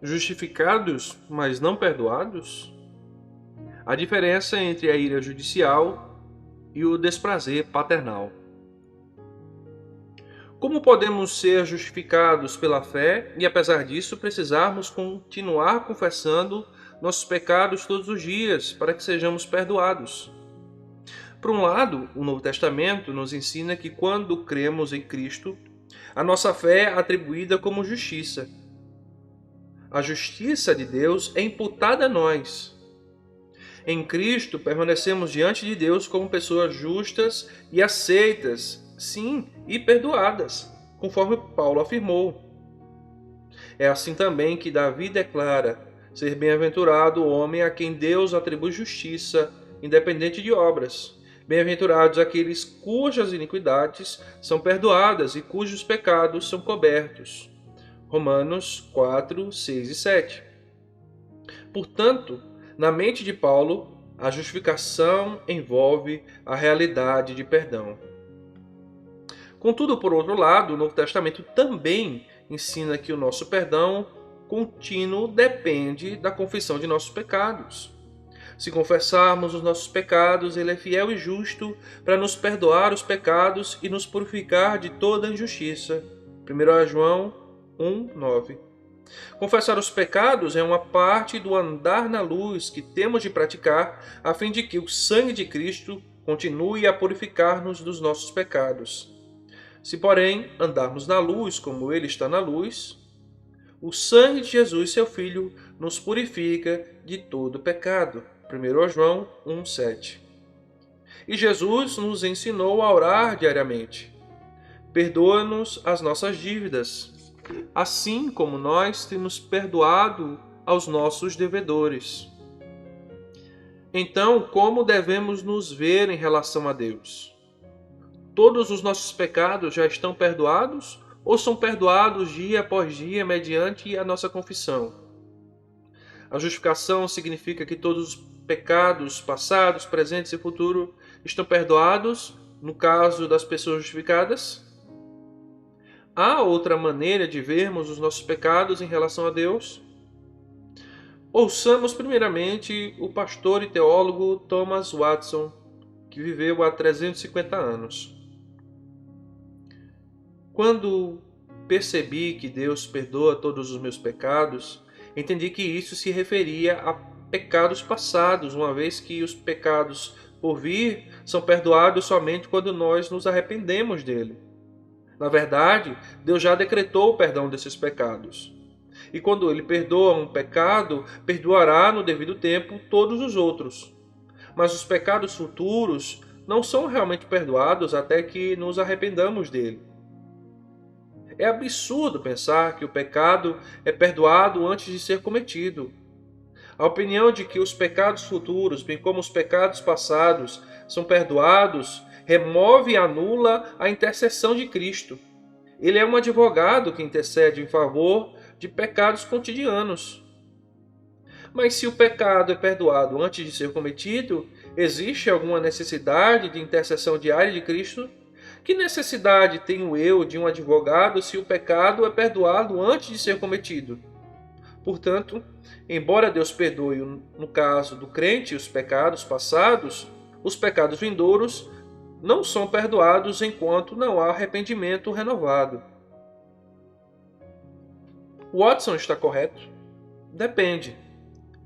Justificados, mas não perdoados? A diferença entre a ira judicial e o desprazer paternal. Como podemos ser justificados pela fé e, apesar disso, precisarmos continuar confessando nossos pecados todos os dias para que sejamos perdoados? Por um lado, o Novo Testamento nos ensina que quando cremos em Cristo, a nossa fé é atribuída como justiça. A justiça de Deus é imputada a nós. Em Cristo, permanecemos diante de Deus como pessoas justas e aceitas, sim, e perdoadas, conforme Paulo afirmou. É assim também que Davi declara ser bem-aventurado o homem a quem Deus atribui justiça, independente de obras. Bem-aventurados aqueles cujas iniquidades são perdoadas e cujos pecados são cobertos. Romanos 4, 6 e 7. Portanto, na mente de Paulo, a justificação envolve a realidade de perdão. Contudo, por outro lado, o Novo Testamento também ensina que o nosso perdão contínuo depende da confissão de nossos pecados. Se confessarmos os nossos pecados, Ele é fiel e justo para nos perdoar os pecados e nos purificar de toda injustiça. 1 João 1, 9. Confessar os pecados é uma parte do andar na luz que temos de praticar a fim de que o sangue de Cristo continue a purificar-nos dos nossos pecados. Se, porém, andarmos na luz como Ele está na luz, o sangue de Jesus, seu Filho, nos purifica de todo pecado. 1 João 1,7. E Jesus nos ensinou a orar diariamente. Perdoa-nos as nossas dívidas, assim como nós temos perdoado aos nossos devedores. Então, como devemos nos ver em relação a Deus? Todos os nossos pecados já estão perdoados ou são perdoados dia após dia mediante a nossa confissão? A justificação significa que todos os pecados passados, presentes e futuros estão perdoados no caso das pessoas justificadas? Há outra maneira de vermos os nossos pecados em relação a Deus? Ouçamos primeiramente o pastor e teólogo Thomas Watson, que viveu há 350 anos. Quando percebi que Deus perdoa todos os meus pecados, entendi que isso se referia a pecados passados, uma vez que os pecados por vir são perdoados somente quando nós nos arrependemos dele. Na verdade, Deus já decretou o perdão desses pecados. E quando ele perdoa um pecado, perdoará no devido tempo todos os outros. Mas os pecados futuros não são realmente perdoados até que nos arrependamos dele. É absurdo pensar que o pecado é perdoado antes de ser cometido. A opinião de que os pecados futuros, bem como os pecados passados, são perdoados, remove e anula a intercessão de Cristo. Ele é um advogado que intercede em favor de pecados cotidianos. Mas se o pecado é perdoado antes de ser cometido, existe alguma necessidade de intercessão diária de Cristo? Que necessidade tenho eu de um advogado se o pecado é perdoado antes de ser cometido? Portanto, embora Deus perdoe, no caso do crente, os pecados passados, os pecados vindouros não são perdoados enquanto não há arrependimento renovado. Watson está correto? Depende.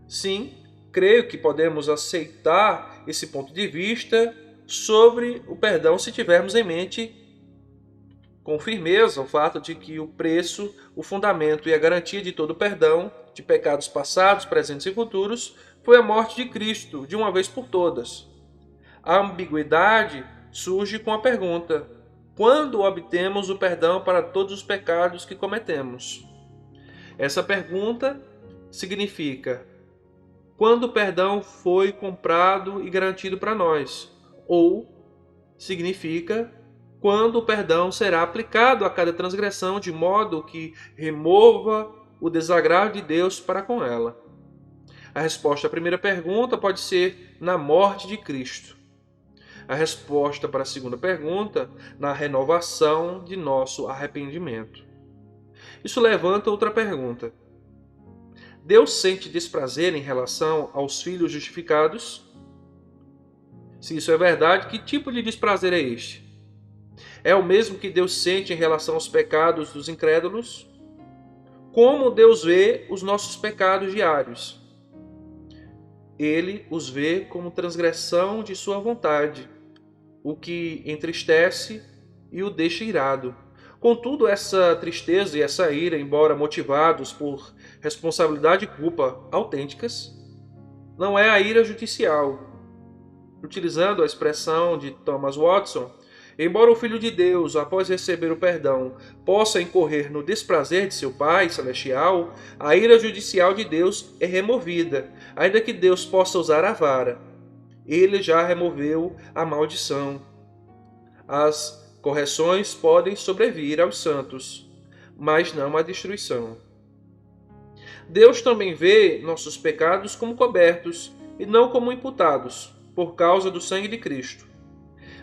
Sim, creio que podemos aceitar esse ponto de vista sobre o perdão se tivermos em mente com firmeza o fato de que o preço, o fundamento e a garantia de todo perdão de pecados passados, presentes e futuros foi a morte de Cristo, de uma vez por todas. A ambiguidade surge com a pergunta: quando obtemos o perdão para todos os pecados que cometemos? Essa pergunta significa: quando o perdão foi comprado e garantido para nós? Ou significa: quando o perdão será aplicado a cada transgressão de modo que remova o desagrado de Deus para com ela? A resposta à primeira pergunta pode ser na morte de Cristo. A resposta para a segunda pergunta, na renovação de nosso arrependimento. Isso levanta outra pergunta. Deus sente desprazer em relação aos filhos justificados? Se isso é verdade, que tipo de desprazer é este? É o mesmo que Deus sente em relação aos pecados dos incrédulos? Como Deus vê os nossos pecados diários? Ele os vê como transgressão de sua vontade, o que entristece e o deixa irado. Contudo, essa tristeza e essa ira, embora motivados por responsabilidade e culpa autênticas, não é a ira judicial. Utilizando a expressão de Thomas Watson, embora o Filho de Deus, após receber o perdão, possa incorrer no desprazer de seu Pai celestial, a ira judicial de Deus é removida, ainda que Deus possa usar a vara. Ele já removeu a maldição. As correções podem sobrevir aos santos, mas não a destruição. Deus também vê nossos pecados como cobertos e não como imputados, por causa do sangue de Cristo.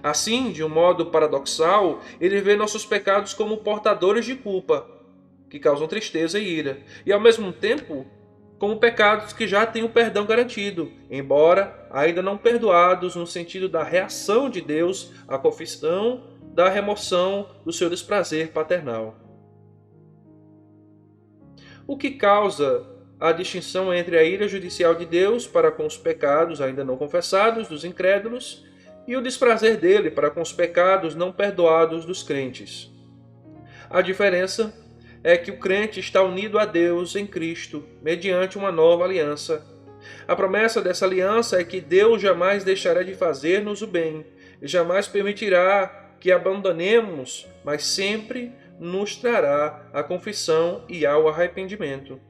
Assim, de um modo paradoxal, ele vê nossos pecados como portadores de culpa, que causam tristeza e ira, e ao mesmo tempo como pecados que já têm o perdão garantido, embora ainda não perdoados no sentido da reação de Deus à confissão da remoção do seu desprazer paternal. O que causa a distinção entre a ira judicial de Deus para com os pecados ainda não confessados dos incrédulos e o desprazer dele para com os pecados não perdoados dos crentes? A diferença é que o crente está unido a Deus em Cristo, mediante uma nova aliança. A promessa dessa aliança é que Deus jamais deixará de fazer-nos o bem e jamais permitirá que abandonemos, mas sempre nos trará a confissão e ao arrependimento.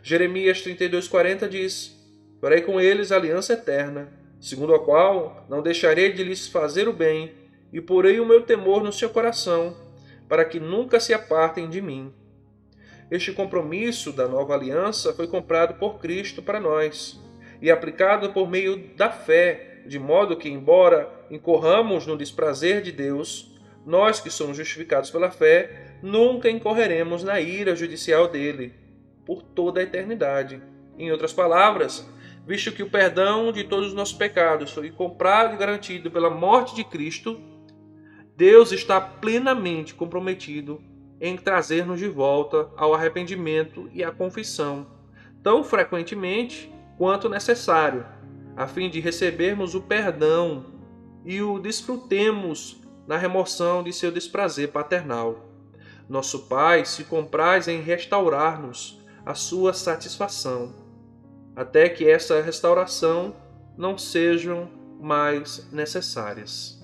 Jeremias 32:40 diz: farei com eles aliança eterna, segundo a qual não deixarei de lhes fazer o bem, e porei o meu temor no seu coração, para que nunca se apartem de mim. Este compromisso da nova aliança foi comprado por Cristo para nós e aplicado por meio da fé, de modo que, embora incorramos no desprazer de Deus, nós que somos justificados pela fé, nunca incorreremos na ira judicial dele, por toda a eternidade. Em outras palavras, visto que o perdão de todos os nossos pecados foi comprado e garantido pela morte de Cristo, Deus está plenamente comprometido em trazer-nos de volta ao arrependimento e à confissão, tão frequentemente quanto necessário, a fim de recebermos o perdão e o desfrutemos na remoção de seu desprazer paternal. Nosso Pai se compraz em restaurar-nos a sua satisfação, até que essa restauração não sejam mais necessárias.